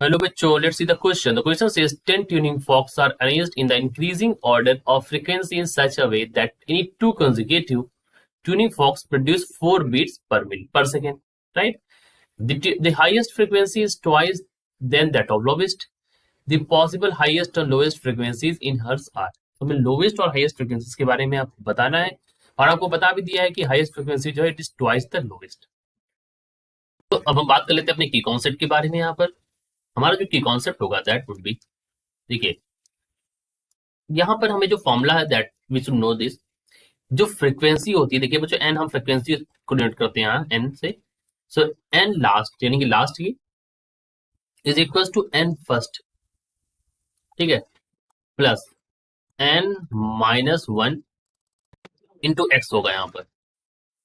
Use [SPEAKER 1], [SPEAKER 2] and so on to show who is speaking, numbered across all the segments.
[SPEAKER 1] Hello बच्चों, let's see the question. The question says 10 tuning forks are arranged in the increasing order of frequency in such a way that any two consecutive tuning forks produce 4 beats per second, right? The highest frequency is twice than that of lowest. The possible highest और lowest frequencies in hertz are. तो हमें lowest और highest frequencies के बारे में आपको बताना है और आपको बता भी दिया है कि highest frequency जो है it is twice the lowest. तो अब हम बात कर लेते हैं अपने की कॉन्सेप्ट के बारे में। यहाँ पर हमारा जो की कॉन्सेप्ट होगा दैट वुड बी, देखिए यहाँ पर हमें जो फॉर्मूला है that we should know this, जो फ्रीक्वेंसी होती है, देखिए बच्चों एन हम फ्रीक्वेंसी को डिनोट करते हैं यहाँ एन से। सो एन लास्ट यानी कि लास्ट की is equal to n first, ठीक है, plus n minus one into x होगा यहाँ पर,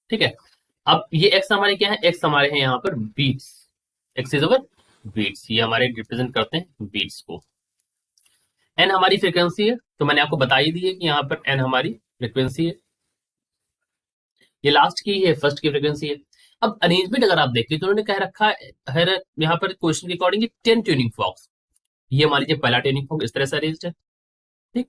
[SPEAKER 1] ठीक है। अब ये एक्स हमारे क्या है, एक्स हमारे हैं यहाँ पर beats, x is our beats, ये हमारे रिप्रेजेंट करते हैं बीट्स को। एन हमारी फ्रीक्वेंसी है, तो मैंने आपको बता ही दी है कि यहाँ पर एन हमारी फ्रीक्वेंसी है, ये लास्ट की है, फर्स्ट की फ्रीक्वेंसी है। अब अरेंजमेंट अगर आप देखिए तो उन्होंने कह रखा है यहाँ पर क्वेश्चन के अकॉर्डिंग 10 ट्यूनिंग फॉक्स, ये मान लीजिए पहला ट्यूनिंग फॉक्स इस तरह से अरेंज्ड है, ठीक,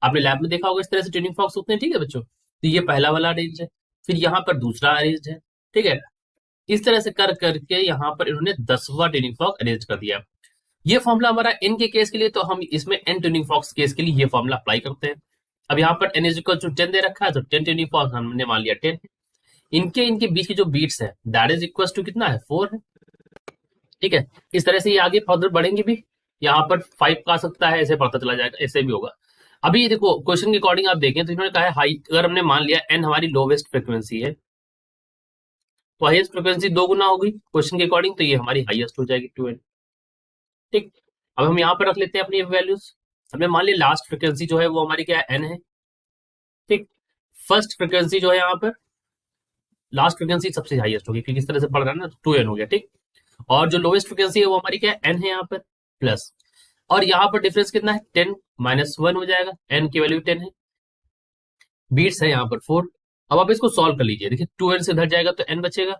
[SPEAKER 1] आपने लैब में देखा होगा इस तरह से ट्यूनिंग फॉक्स होते हैं, ठीक है बच्चों। तो ये पहला वाला अरेंज है, फिर यहाँ पर दूसरा अरेंज है, ठीक है। इस तरह से कर करके यहाँ पर इन्होंने 10वां ट्यूनिंग फॉक्स अरेंज कर दिया। ये फॉर्मूला हमारा एन के केस के लिए, तो हम इसमें एन ट्यूनिंग फॉक्स केस के लिए ये फॉर्मूला अप्लाई करते हैं। अब यहाँ पर एन इज इक्वल टू 10 दे रखा है, तो 10 ट्यूनिंग फॉक्स हमने मान लिया 10। इनके बीच की जो बीट्स है दैट इज इक्वल टू कितना है, 4 है, ठीक है। इस तरह से ये आगे फर्दर बढ़ेंगे भी, यहाँ पर 5 का आ सकता है, ऐसे पता चला जाएगा, ऐसे भी होगा। अभी देखो क्वेश्चन के अकॉर्डिंग आप देखें तो इन्होंने कहा है हाई, अगर हमने मान लिया एन हमारी लोवेस्ट फ्रिक्वेंसी है तो हाईएस्ट फ्रिक्वेंसी 2 गुना होगी क्वेश्चन के अकॉर्डिंग, तो ये हमारी हाईएस्ट हो जाएगी 2n, ठीक। अब हम यहाँ पर रख लेते हैं अपनी वैल्यूज। हमने मान लिया लास्ट फ्रिक्वेंसी जो है वो हमारी क्या है, n है, ठीक। फर्स्ट फ्रिक्वेंसी जो है यहाँ पर लास्ट फ्रिक्वेंसी सबसे हाईएस्ट होगी क्योंकि इस तरह से बढ़ रहा है ना, तो 2n हो गया, ठीक। और जो लोवेस्ट फ्रिक्वेंसी है वो हमारी क्या है, n है यहाँ पर प्लस, और यहाँ पर डिफरेंस कितना है, 10 माइनस 1 हो जाएगा, n की वैल्यू 10 है, बीट्स है यहाँ पर 4। अब आप इसको सॉल्व कर लीजिए, देखिए 2n से इधर जाएगा तो n बचेगा,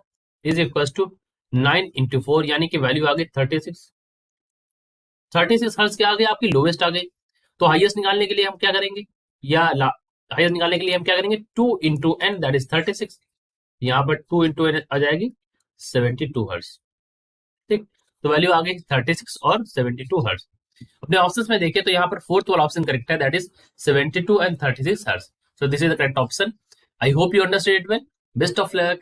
[SPEAKER 1] इज इक्वल टू 9 इंटू 4 यानी कि वैल्यू आ गई 36। 36 हर्ट्ज के आ गई, आपकी लोवेस्ट आ गई। तो हाईएस्ट निकालने के लिए हम क्या करेंगे, या हाईएस्ट निकालने के लिए हम क्या करेंगे, 2 इंटू एन दैट इज 36, यहाँ पर 2 इंटू एन आ जाएगी 72 हर्ट्ज, ठीक। तो वैल्यू आ गई 36 और 72 हर्ट्ज। अपने ऑप्शंस में देखें तो यहाँ पर फोर्थ वाला ऑप्शन करेक्ट है, that is 72 and 36 hertz. So this is the correct option. I hope you understand it well. Best of luck.